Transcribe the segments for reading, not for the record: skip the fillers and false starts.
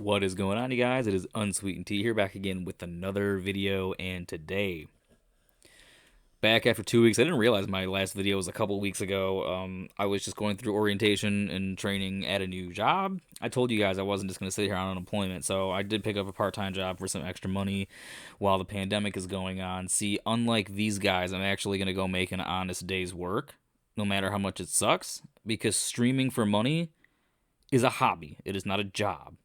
What is going on, you guys? It is Unsweetened Tea here, back again with another video. And today, back after 2 weeks, I didn't realize my last video was a couple weeks ago. I was just going through orientation and training at a new job. I told you guys I wasn't just going to sit here on unemployment, so I did pick up a part-time job for some extra money while the pandemic is going on. See, unlike these guys, I'm actually going to go make an honest day's work, no matter how much it sucks, because streaming for money is a hobby. It is not a job.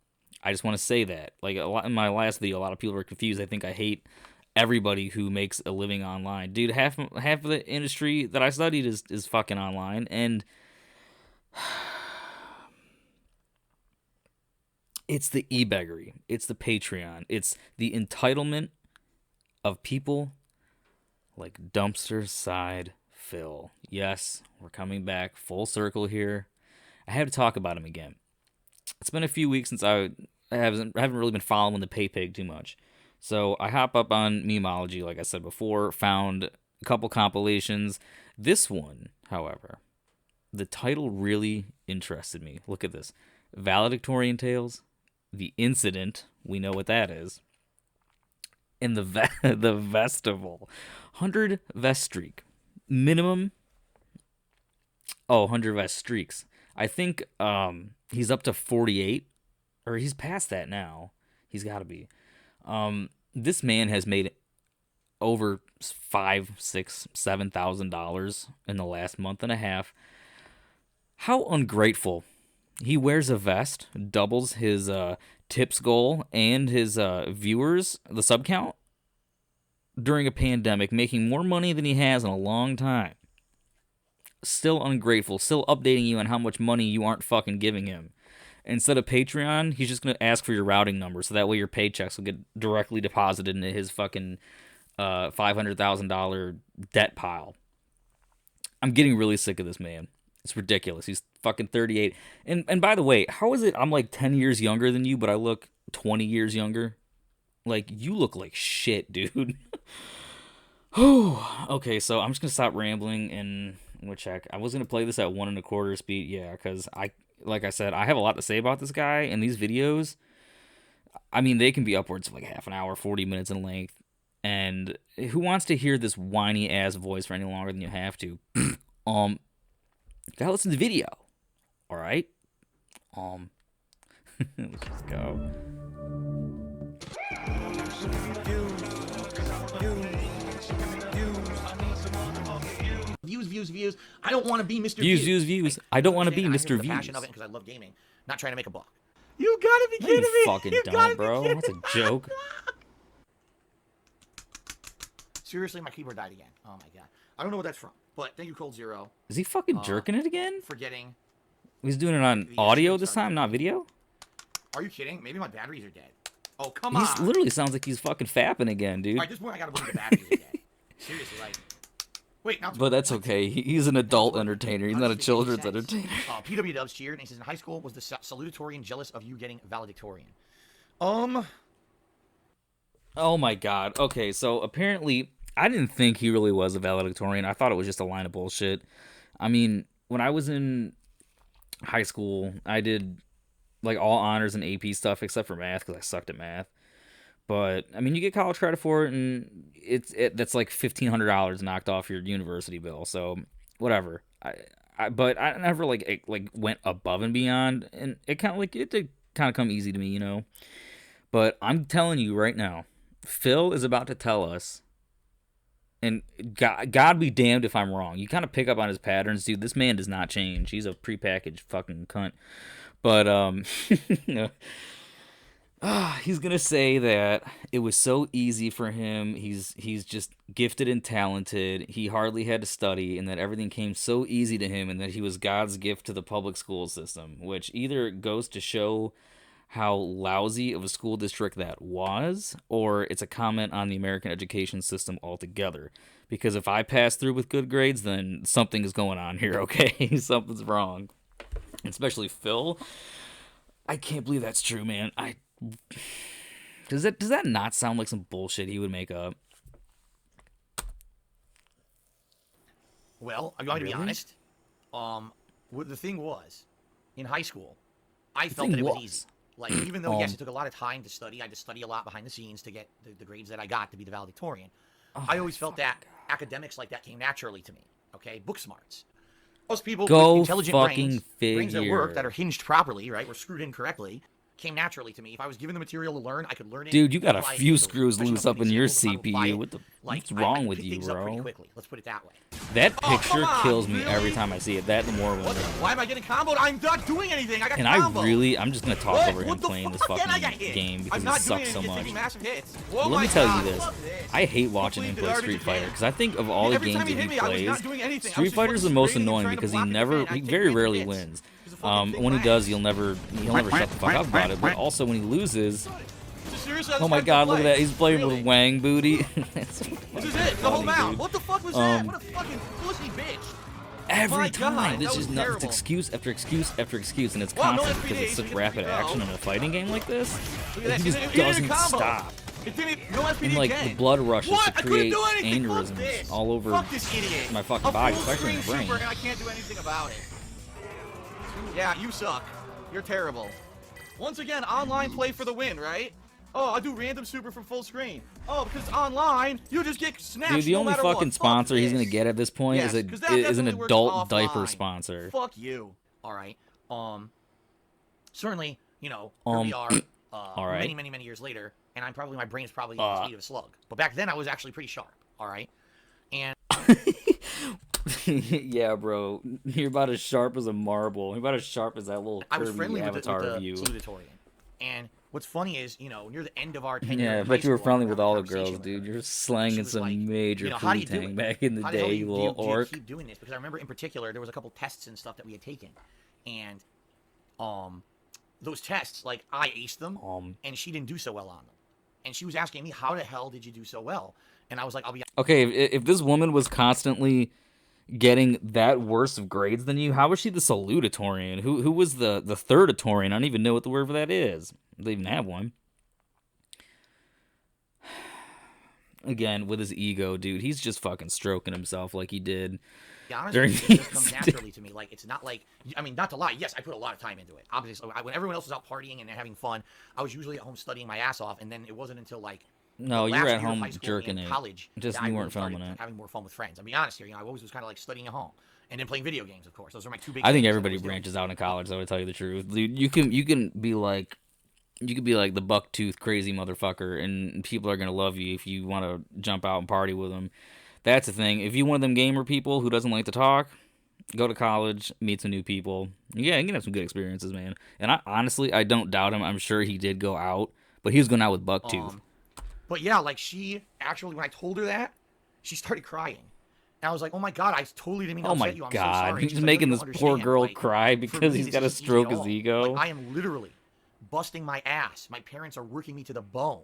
I just want to say that. Like a lot in my last video, a lot of people are confused. I think I hate everybody who makes a living online. Dude, half of the industry that I studied is fucking online, and it's the e-beggery. It's the Patreon. It's the entitlement of people like Dumpster Side Phil. Yes, we're coming back full circle here. I have to talk about him again. It's been a few weeks since I haven't really been following the Paypig too much. So I hop up on Memology, like I said before, found a couple compilations. This one, however, the title really interested me. Look at this. Valedictorian Tales, The Incident, we know what that is, and the Vestival. 100 vest streak. Minimum, 100 vest streaks. I think he's up to 48, or he's past that now. He's got to be. This man has made over $5,000, $6,000, $7,000 in the last month and a half. How ungrateful! He wears a vest, doubles his tips goal and his viewers, the sub count, during a pandemic, making more money than he has in a long time. Still ungrateful, still updating you on how much money you aren't fucking giving him. Instead of Patreon, he's just going to ask for your routing number, so that way your paychecks will get directly deposited into his fucking $500,000 debt pile. I'm getting really sick of this man. It's ridiculous. He's fucking 38. And by the way, how is it I'm like 10 years younger than you, but I look 20 years younger? Like, you look like shit, dude. Okay, so I'm just going to stop rambling and we'll check. I was going to play this at 1.25 speed, yeah, because like I said, I have a lot to say about this guy, and these videos, I mean, they can be upwards of like half an hour, 40 minutes in length, and who wants to hear this whiny-ass voice for any longer than you have to? Gotta listen to the video, alright? Let's just go. Views. I don't want to be Mr. Views. I don't want to be Mr. Views. Passion of it because I love gaming, not trying to make a buck. You gotta be kidding me! Fucking You don't, gotta bro. be That's a joke. Seriously, my keyboard died again. Oh my god. I don't know what that's from, but thank you, Cold Zero. Is he fucking jerking it again? Forgetting. He's doing it on audio this time, not video? Are you kidding? Maybe my batteries are dead. Oh, come on. He literally sounds like he's fucking fapping again, dude. Alright, at this point I gotta believe the batteries are dead. Seriously, like... Wait, now... But that's okay. He's an adult entertainer. He's not a children's entertainer. PW Dubs cheered, and he says, in high school, was the salutatorian jealous of you getting valedictorian? Oh my god. Okay, so apparently, I didn't think he really was a valedictorian. I thought it was just a line of bullshit. I mean, when I was in high school, I did like all honors and AP stuff except for math because I sucked at math. But I mean, you get college credit for it, and that's like $1,500 knocked off your university bill. So whatever. But I never like went above and beyond, and it did kind of come easy to me, you know. But I'm telling you right now, Phil is about to tell us, and God be damned if I'm wrong. You kind of pick up on his patterns, dude. This man does not change. He's a prepackaged fucking cunt. But he's gonna say that it was so easy for him. He's just gifted and talented. He hardly had to study, and that everything came so easy to him, and that he was God's gift to the public school system. Which either goes to show how lousy of a school district that was, or it's a comment on the American education system altogether. Because if I pass through with good grades, then something is going on here. Okay, something's wrong. Especially Phil. I can't believe that's true, man. Does that not sound like some bullshit he would make up? Well, I'm going to be honest. The thing was, in high school, I felt that it was easy. Like, even though, yes, it took a lot of time to study, I had to study a lot behind the scenes to get the grades that I got to be the valedictorian. I always felt that academics like that came naturally to me, okay? Book smarts. Most people with intelligent brains that work, that are hinged properly, right, were screwed in correctly, came naturally to me. If I was given the material to learn, I could learn it. Dude, you got a few screws loose up in your CPU. What's wrong with you, bro? Let's put it that way. That picture kills me every time I see it. That and more when why am I getting comboed? I'm not doing anything. I got comboed. I'm just gonna talk over him playing this fucking game because he sucks so much. But let me tell you this. I hate watching him play Street Fighter because I think of all the games that he plays, Street Fighter is the most annoying because he very rarely wins. When he does, he'll never shut the fuck up about it. But also when he loses, oh my god, look at that! He's playing with Wang Booty. This is it, the whole mount. What the fuck was that? What a fucking pussy bitch! Every time, it's just it's excuse after excuse after excuse, and it's constant because it's such rapid action in a fighting game like this. He just doesn't stop. And like the blood rushes to create aneurysms all over my fucking body, especially in the brain. I can't do anything about it. Yeah, you suck. You're terrible. Once again, online play for the win, right? Oh, I'll do random super from full screen. Oh, because it's online, you just get snatched. Dude, the only fucking sponsor he's gonna get at this point is an adult diaper sponsor. Fuck you. All right. Certainly, you know, here we are. All right. Many years later, and my brain's probably the speed of a slug. But back then, I was actually pretty sharp. All right. And. Yeah, bro. You're about as sharp as a marble. You're about as sharp as that little Kirby avatar of you. And what's funny is, you know, near the end of our tenure. Yeah, I bet you were friendly with all the girls, dude. You're slanging some major poo-tang back in the day, you little orc. Keep doing this because I remember in particular there was a couple tests and stuff that we had taken, and those tests, like, I aced them, and she didn't do so well on them, and she was asking me, how the hell did you do so well? And I was like, I'll be okay. If this woman was constantly getting that worse of grades than you, how was she the salutatorian? Who was the thirdatorian? I don't even know what the word for that is. They even have one. Again, with his ego, dude, he's just fucking stroking himself like he did. Honestly, it just comes naturally to me. Like, it's not like, I mean, not to lie, yes, I put a lot of time into it. Obviously, when everyone else was out partying and having fun, I was usually at home studying my ass off, and then it wasn't until, like, no, you were at home jerking it. College, just you weren't filming it. Having more fun with friends. I'll be honest here. You know, I always was kind of like studying at home and then playing video games. Of course, those are my two big. I think everybody branches out in college. Though, to tell you the truth, dude, you can be like, the buck-tooth crazy motherfucker, and people are gonna love you if you want to jump out and party with them. That's the thing. If you're one of them gamer people who doesn't like to talk, go to college, meet some new people. Yeah, you can have some good experiences, man. And I don't doubt him. I'm sure he did go out, but he was going out with buck-tooth. But yeah, like, she actually, when I told her that, she started crying. And I was like, oh my god, I totally didn't mean to upset you. I'm so sorry. He's making this poor girl cry because he's got to stroke his ego. Like, I am literally busting my ass. My parents are working me to the bone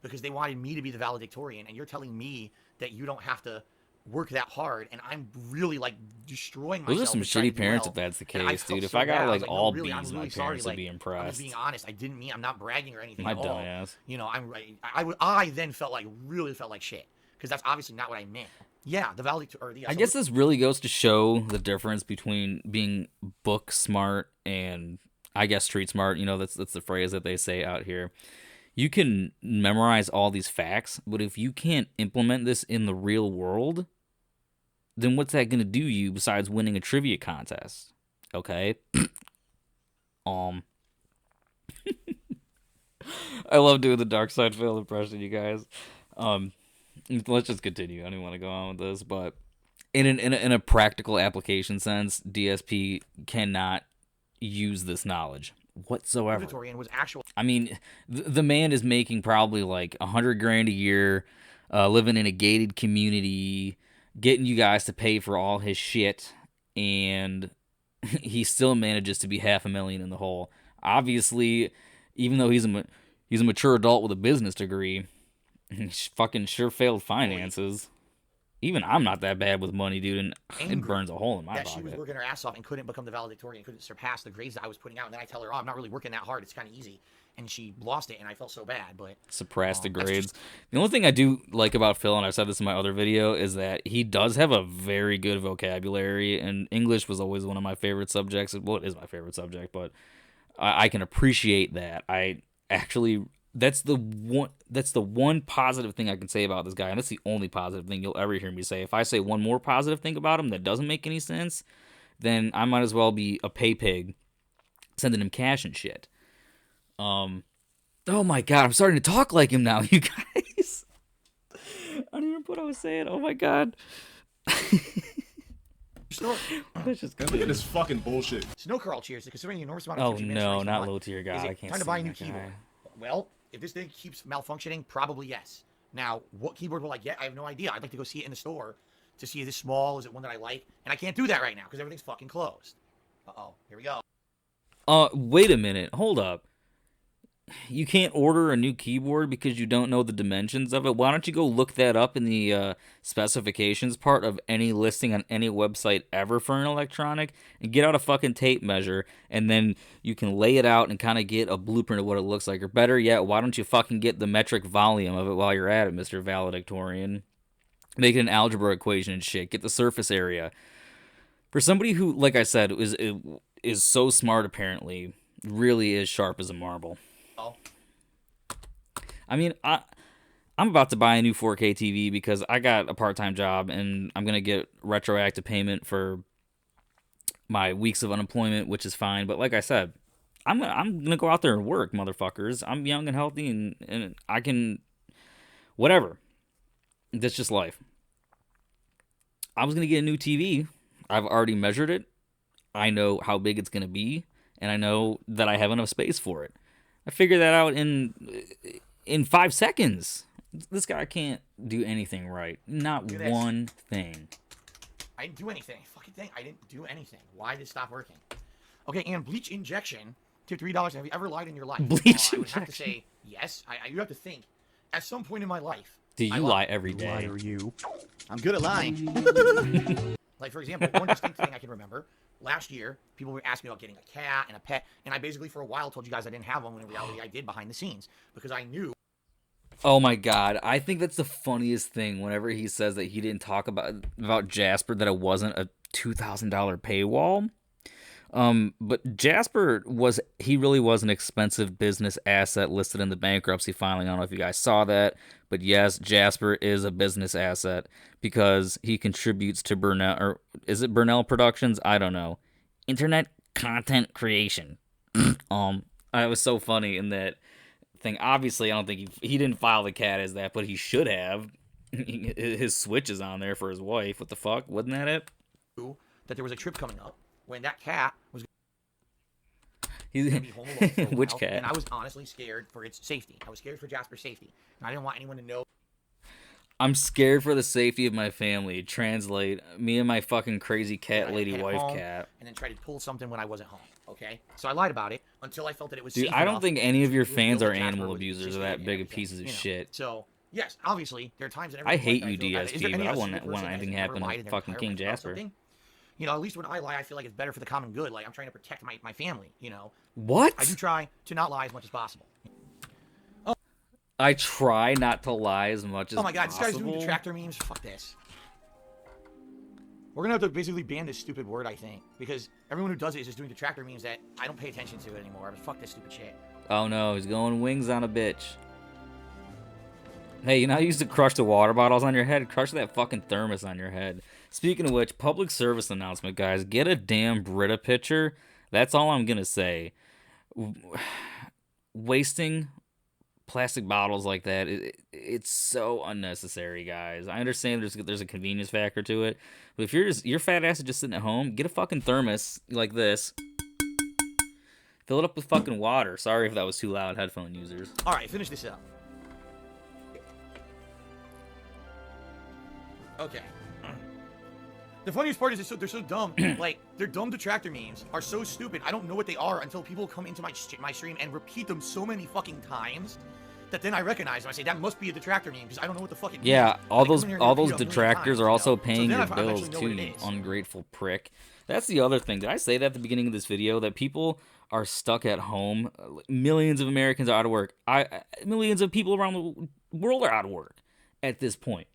because they wanted me to be the valedictorian, and you're telling me that you don't have to work that hard, and I'm really, like, destroying myself. Those are some shitty parents if that's the case, dude. If I got, like, all B's, my parents would be impressed. I'm being honest. I didn't mean, I'm not bragging or anything at all. My dumbass. You know, I then really felt like shit, because that's obviously not what I meant. Yeah, the valedictorian. I guess this really goes to show the difference between being book smart and, I guess, street smart. You know, that's the phrase that they say out here. You can memorize all these facts, but if you can't implement this in the real world, then what's that going to do you besides winning a trivia contest? Okay? I love doing the Dark Side Phil impression, you guys. Let's just continue. I don't want to go on with this, but in a practical application sense, DSP cannot use this knowledge whatsoever. I mean, the man is making probably like $100,000 a year, living in a gated community, getting you guys to pay for all his shit, and he still manages to be $500,000 in the hole. Obviously, even though he's a mature adult with a business degree, he fucking sure failed finances. Even I'm not that bad with money, dude, and it burns a hole in my pocket. She was working her ass off and couldn't become the valedictorian, couldn't surpass the grades that I was putting out. And then I tell her, oh, I'm not really working that hard. It's kind of easy. And she lost it, and I felt so bad. But suppress the grades. The only thing I do like about Phil, and I've said this in my other video, is that he does have a very good vocabulary, and English was always one of my favorite subjects. Well, it is my favorite subject, but I can appreciate that. I actually that's the one positive thing I can say about this guy, and that's the only positive thing you'll ever hear me say. If I say one more positive thing about him that doesn't make any sense, then I might as well be a pay pig sending him cash and shit. Oh my god, I'm starting to talk like him now, you guys. I don't even know what I was saying. Oh my god. That's just look at this fucking bullshit. Snow Curl cheers, considering the enormous amount of Oh chips you've been no, spacing not on, low tier guy. is I it can't time to see buy a new that keyboard? guy. Well, if this thing keeps malfunctioning, probably yes. Now, what keyboard will I get? I have no idea. I'd like to go see it in the store to see is it small, is it one that I like, and I can't do that right now because everything's fucking closed. Uh-oh, here we go. Wait a minute. Hold up. You can't order a new keyboard because you don't know the dimensions of it. Why don't you go look that up in the specifications part of any listing on any website ever for an electronic and get out a fucking tape measure, and then you can lay it out and kind of get a blueprint of what it looks like. Or better yet, why don't you fucking get the metric volume of it while you're at it, Mr. Valedictorian? Make it an algebra equation and shit. Get the surface area. For somebody who, like I said, is so smart apparently, really is sharp as a marble. Oh. I mean, I'm about to buy a new 4K TV because I got a part-time job and I'm going to get retroactive payment for my weeks of unemployment, which is fine. But like I said, I'm gonna go out there and work, motherfuckers. I'm young and healthy and I can, whatever. That's just life. I was going to get a new TV. I've already measured it. I know how big it's going to be, and I know that I have enough space for it. I figured that out in 5 seconds. This guy can't do anything right. Not one thing. I didn't do anything. Fucking thing. I didn't do anything. Why did it stop working? Okay, and bleach injection. Tip $3. Have you ever lied in your life? Bleach I would have to injection. say yes. You have to think. At some point in my life. Do you lie every day? Liar, you. I'm good at lying. Like, for example, one distinct thing I can remember. Last year, people were asking me about getting a cat and a pet, and I basically for a while told you guys I didn't have one, when in reality I did behind the scenes, because I knew. Oh my god, I think that's the funniest thing whenever he says that he didn't talk about Jasper, that it wasn't a $2,000 paywall. But Jasper really was an expensive business asset listed in the bankruptcy filing. I don't know if you guys saw that, but yes, Jasper is a business asset because he contributes to Burnell, or is it Burnell Productions? I don't know. Internet content creation. It was so funny in that thing. Obviously, I don't think he didn't file the cat as that, but he should have. His Switch is on there for his wife. What the fuck? Wasn't that it? That there was a trip coming up when that cat was He's going to be home alone for a which while, cat? and I was honestly scared for its safety. I was scared for Jasper's safety, and I didn't want anyone to know. I'm scared for the safety of my family. Translate, me and my fucking crazy cat lady wife cat. And then try to pull something when I wasn't home. Okay, so I lied about it until I felt that it was Dude, safe I don't enough think any of your to fans feel are that Jasper animal was abusers or existing that and big of everything, pieces of you know. shit. So yes, obviously there are times in I everyone's hate life you, that I feel bad. Is there DSP, any but I other want single person that anything has ever happen lied to in their fucking entire King life about Jasper. something? You know, at least when I lie, I feel like it's better for the common good. Like I'm trying to protect my family. You know, What? I do try to not lie as much as possible. I try not to lie as much as Oh my god, possible. this guy's doing detractor memes. Fuck this. We're gonna have to basically ban this stupid word, I think, because everyone who does it is just doing detractor memes that I don't pay attention to anymore. But fuck this stupid shit. Oh no, he's going wings on a bitch. Hey, you know how you used to crush the water bottles on your head? Crush that fucking thermos on your head. Speaking of which, public service announcement, guys. Get a damn Brita pitcher. That's all I'm gonna say. Wasting plastic bottles like that, it's so unnecessary, guys. I understand there's a convenience factor to it, but if your fat ass is just sitting at home, get a fucking thermos like this. Fill it up with fucking water. Sorry if that was too loud, headphone users. All right, finish this up. Okay. The funniest part is they're so dumb. Like, their dumb detractor memes are so stupid. I don't know what they are until people come into my stream and repeat them so many fucking times that then I recognize them. I say, that must be a detractor meme because I don't know what the fuck it means. Yeah, all They come in here and those repeat it a million detractors times, are you also know? paying So then your I eventually bills know too, what it you is. ungrateful prick. That's the other thing. Did I say that at the beginning of this video, that people are stuck at home? Millions of Americans are out of work. Millions of people around the world are out of work at this point.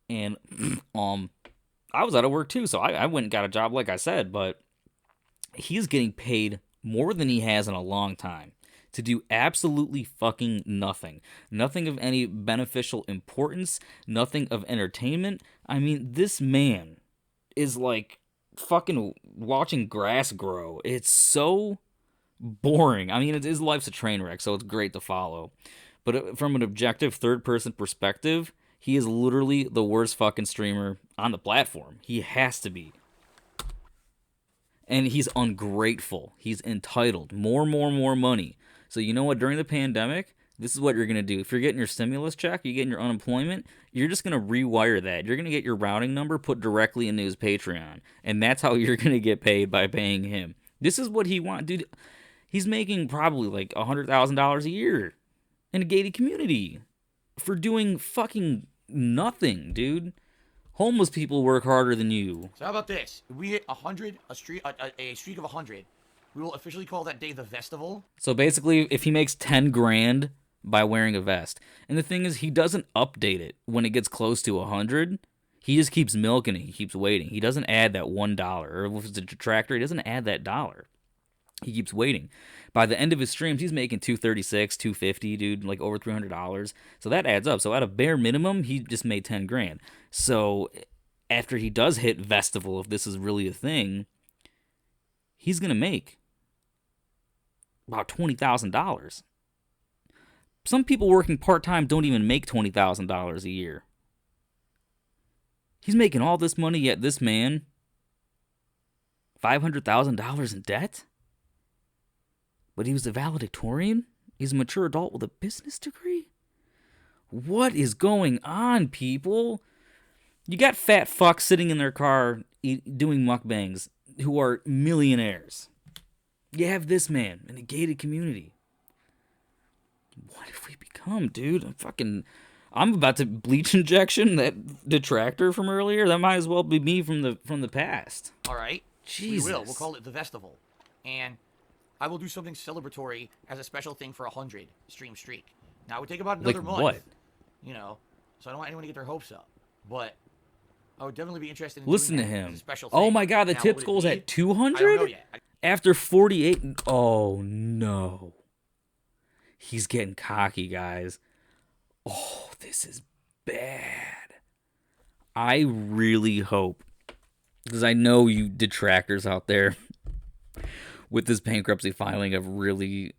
And I was out of work too, so I went and got a job, like I said, but he's getting paid more than he has in a long time, to do absolutely fucking nothing. Nothing of any beneficial importance, nothing of entertainment. I mean, this man is like fucking watching grass grow. It's so boring. I mean, his life's a train wreck, so it's great to follow. But from an objective third-person perspective, he is literally the worst fucking streamer on the platform. He has to be. And he's ungrateful. He's entitled. More money. So you know what? During the pandemic, this is what you're going to do. If you're getting your stimulus check, you're getting your unemployment, you're just going to rewire that. You're going to get your routing number put directly into his Patreon. And that's how you're going to get paid, by paying him. This is what he wants. Dude, he's making probably like $100,000 a year in a gated community for doing fucking nothing, dude. Homeless people work harder than you. So how about this? If we hit 100, a streak of 100, we will officially call that day the Vestival. So basically, if he makes 10 grand by wearing a vest, and the thing is, he doesn't update it when it gets close to 100. He just keeps milking it. He keeps waiting. He doesn't add that $1, or if it's a detractor, he doesn't add that dollar. He keeps waiting. By the end of his streams, he's making $236, $250, dude, like over $300. So that adds up. So at a bare minimum, he just made 10 grand. So after he does hit Vestival, if this is really a thing, he's gonna make about $20,000. Some people working part-time don't even make $20,000 a year. He's making all this money, yet this man, $500,000 in debt? But he was a valedictorian? He's a mature adult with a business degree? What is going on, people? You got fat fucks sitting in their car doing mukbangs who are millionaires. You have this man in a gated community. What have we become, dude? I'm about to bleach injection that detractor from earlier. That might as well be me from the past. All right. Jesus. We will. We'll call it the Vestival. And I will do something celebratory as a special thing for 100 stream streak. Now, it would take about another month. What? You know, so I don't want anyone to get their hopes up. But I would definitely be interested in Listen doing to that him. as a special thing. Oh my god, the Now, tips would it goal's be? at I don't know 200? yet. After 48. Oh no. He's getting cocky, guys. Oh, this is bad. I really hope, because I know you detractors out there with this bankruptcy filing have really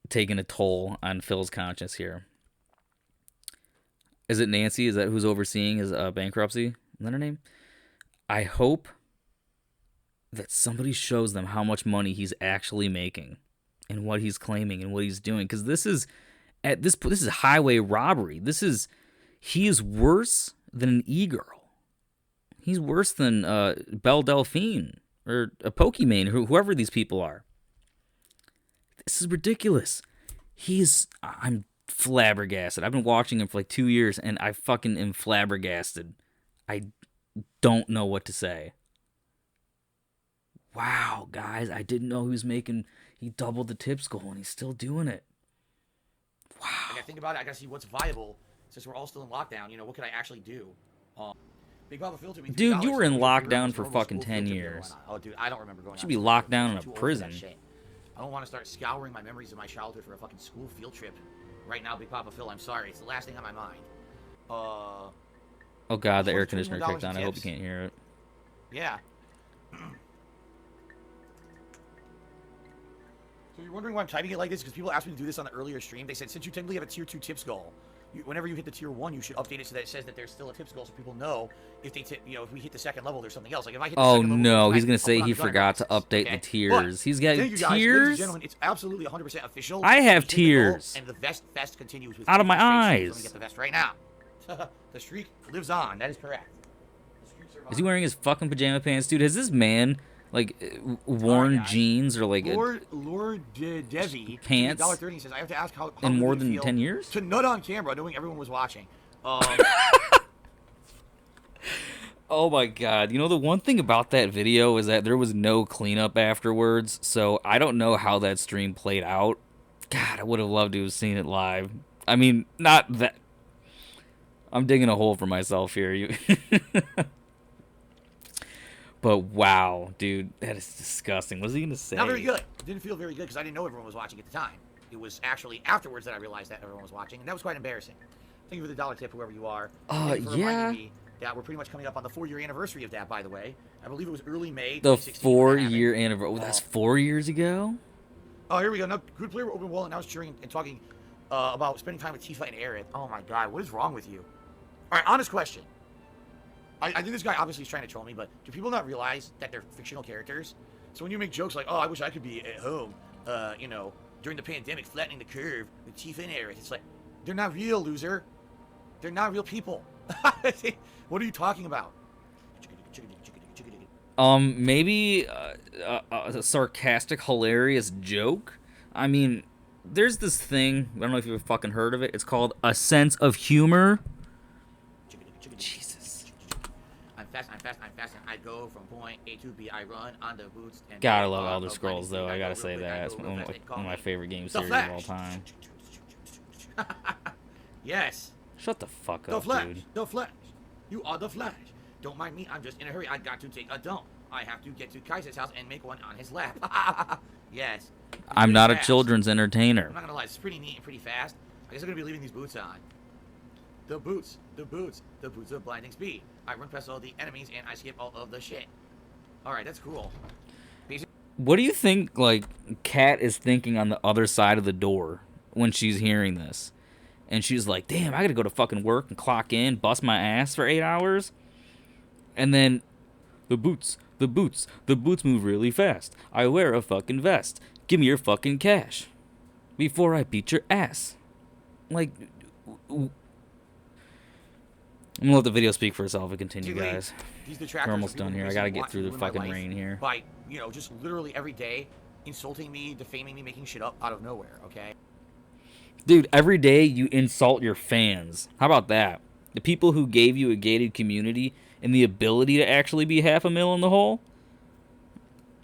taken a toll on Phil's conscience here. Is it Nancy? Is that who's overseeing his bankruptcy? Is that her name? I hope that somebody shows them how much money he's actually making and what he's claiming and what he's doing, because this is highway robbery. He is worse than an e-girl. He's worse than Belle Delphine or a Pokimane, whoever these people are. This is ridiculous. I'm flabbergasted. I've been watching him for like 2 years, and I fucking am flabbergasted. I don't know what to say. Wow, guys, I didn't know he doubled the tips goal, and he's still doing it. Wow. I gotta think about it. I gotta see what's viable since we're all still in lockdown. You know, what could I actually do? Big Baba Phil took me $3. Dude, you were in So lockdown it's for normal fucking school 10 field trip, years. why not? Oh, dude, I don't remember going. You should be locked down in a I'm too old for prison. that shit. I don't want to start scouring my memories of my childhood for a fucking school field trip. Right now, Big Papa Phil, I'm sorry. It's the last thing on my mind. Oh god, the air conditioner $21 kicked on. I hope you tips. can't hear it. Yeah. So you're wondering why I'm typing it like this? Because people asked me to do this on the earlier stream. They said, since you technically have a tier 2 tips goal, whenever you hit the tier 1, you should update it so that it says that there's still a tips goal, so people know if they if we hit the second level, there's something else. Like if I hit the second level, No, he's gonna I'll say put on he the gun forgot to boxes, update okay? the tiers. But He's got thank you guys. Ladies tiers and gentlemen, it's absolutely 100% official. I have We hit the goal, tiers. and the vest continues with Out of my 50 straight eyes. streaks. Let me get the vest right now. The streak lives on. That is correct. The streak survives. Is he wearing his fucking pajama pants, dude? Has this man worn guys. jeans or like Lord Devi pants $30 says I have to ask how in more would it than feel 10 years? to nut on camera knowing everyone was watching. Oh my god. You know, the one thing about that video is that there was no cleanup afterwards, so I don't know how that stream played out. God, I would have loved to have seen it live. I mean, not that... I'm digging a hole for myself here. But wow, dude, that is disgusting. What was he gonna say? Not very good. It didn't feel very good because I didn't know everyone was watching at the time. It was actually afterwards that I realized that everyone was watching, and that was quite embarrassing. Thank you for the $1 tip, whoever you are. Thank you for reminding me that we're pretty much coming up on the 4-year anniversary of that, by the way. I believe it was early May. The 4-year anniversary. Oh, that's 4 years ago? Oh, here we go. Now, good player open wall, and now it's cheering and talking about spending time with Tifa and Aerith. Oh my god, what is wrong with you? All right, honest question. I think this guy obviously is trying to troll me, but do people not realize that they're fictional characters? So when you make jokes like, oh, I wish I could be at home, you know, during the pandemic, flattening the curve with Tifa and Aerith, it's like, they're not real, loser. They're not real people. What are you talking about? Maybe a sarcastic, hilarious joke? I mean, there's this thing, I don't know if you've fucking heard of it, it's called a sense of humor. Jesus. I'm fast, and I go from point A to B, I run on the boots. And Gotta love Elder Scrolls, though, I gotta say that. It's one of my favorite game series of all time. Yes. Shut the fuck The up, Flash, dude. the Flash. You are the Flash. Don't mind me, I'm just in a hurry. I got to take a dump. I have to get to Kaiser's house and make one on his lap. Yes. I'm not fast. a children's entertainer. I'm not gonna lie, it's pretty neat and pretty fast. I guess I'm gonna be leaving these boots on. The boots of blinding speed. I run past all the enemies and I skip all of the shit. Alright, that's cool. What do you think, like, Kat is thinking on the other side of the door when she's hearing this? And she's like, damn, I gotta go to fucking work and clock in, bust my ass for 8 hours? And then, the boots move really fast. I wear a fucking vest. Give me your fucking cash before I beat your ass. Like, I'm gonna let the video speak for itself and continue, guys. These detractors We're almost done here. I gotta get through the fucking rain here. By, you know, just literally every day insulting me, defaming me, making shit up out of nowhere, okay? Dude, every day you insult your fans. How about that? The people who gave you a gated community and the ability to actually be half a mil in the hole?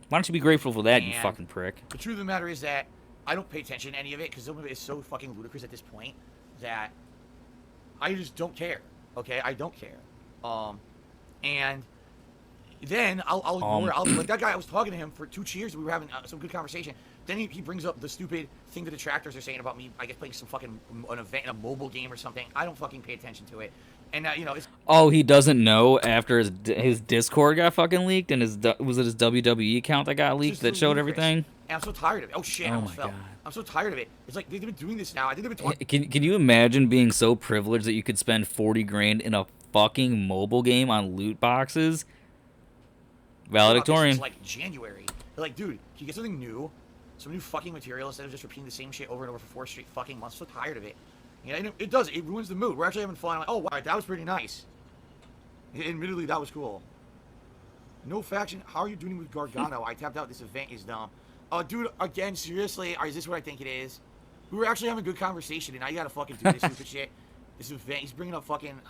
Why don't you be grateful for that, you fucking prick? The truth of the matter is that I don't pay attention to any of it because some of it is so fucking ludicrous at this point that I just don't care. Okay, I don't care. And then I'll ignore. I'll be like that guy. I was talking to him for 2 cheers. We were having some good conversation. Then he brings up the stupid thing the detractors are saying about me. I guess playing some fucking an event, a mobile game or something. I don't fucking pay attention to it. And you know, it's he doesn't know after his Discord got fucking leaked and his WWE account that got leaked that showed everything. And I'm so tired of it. Oh shit! I almost fell. God. I'm so tired of it. It's like they've been doing this now. I think they've been talking. Can you imagine being so privileged that you could spend 40 grand in a fucking mobile game on loot boxes? Valedictorian. It's like January. They're like, dude, can you get something new? Some new fucking material instead of just repeating the same shit over and over for 4 straight fucking months. I'm so tired of it. You know, it does. It ruins the mood. We're actually having fun. I'm like, oh, wow, that was pretty nice. Admittedly, that was cool. No faction. How are you doing with Gargano? I tapped out. This event is dumb. Oh, dude, again, seriously? Is this what I think it is? We were actually having a good conversation, and now you gotta fucking do this stupid shit. This event, he's bringing up fucking...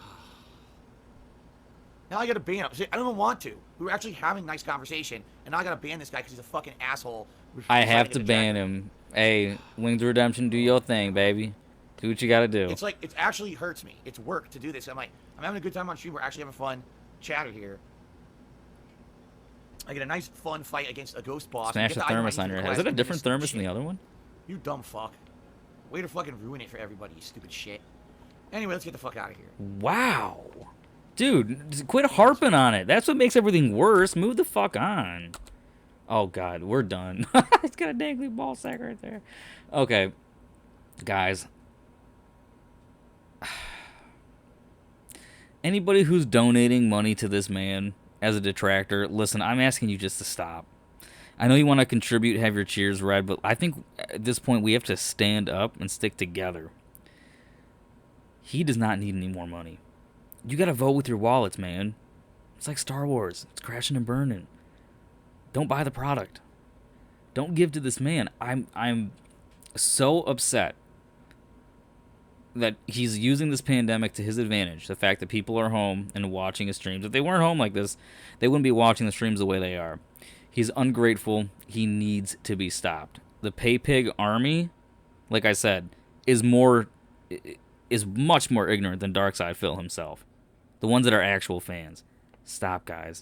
Now I gotta ban him. I don't even want to. We were actually having a nice conversation, and now I gotta ban this guy because he's a fucking asshole. I have to ban him. Hey, Wings of Redemption, do your thing, baby. Do what you gotta do. It's like, it actually hurts me. It's work to do this. I'm like, I'm having a good time on stream. We're actually having fun chatter here. I get a nice fun fight against a ghost boss. Smash the thermos on your head. Is it a different thermos than the other one? You dumb fuck. Way to fucking ruin it for everybody, you stupid shit. Anyway, let's get the fuck out of here. Wow. Dude, quit harping on it. That's what makes everything worse. Move the fuck on. Oh, God, we're done. It's got a dangly ball sack right there. Okay, guys. Anybody who's donating money to this man as a detractor, listen, I'm asking you just to stop. I know you want to contribute, have your cheers read, but I think at this point we have to stand up and stick together. He does not need any more money. You got to vote with your wallets, man. It's like Star Wars. It's crashing and burning. Don't buy the product. Don't give to this man. I'm so upset that he's using this pandemic to his advantage. The fact that people are home and watching his streams. If they weren't home like this, they wouldn't be watching the streams the way they are. He's ungrateful. He needs to be stopped. The Paypig army, like I said, is much more ignorant than Darkseid Phil himself. The ones that are actual fans. Stop, guys.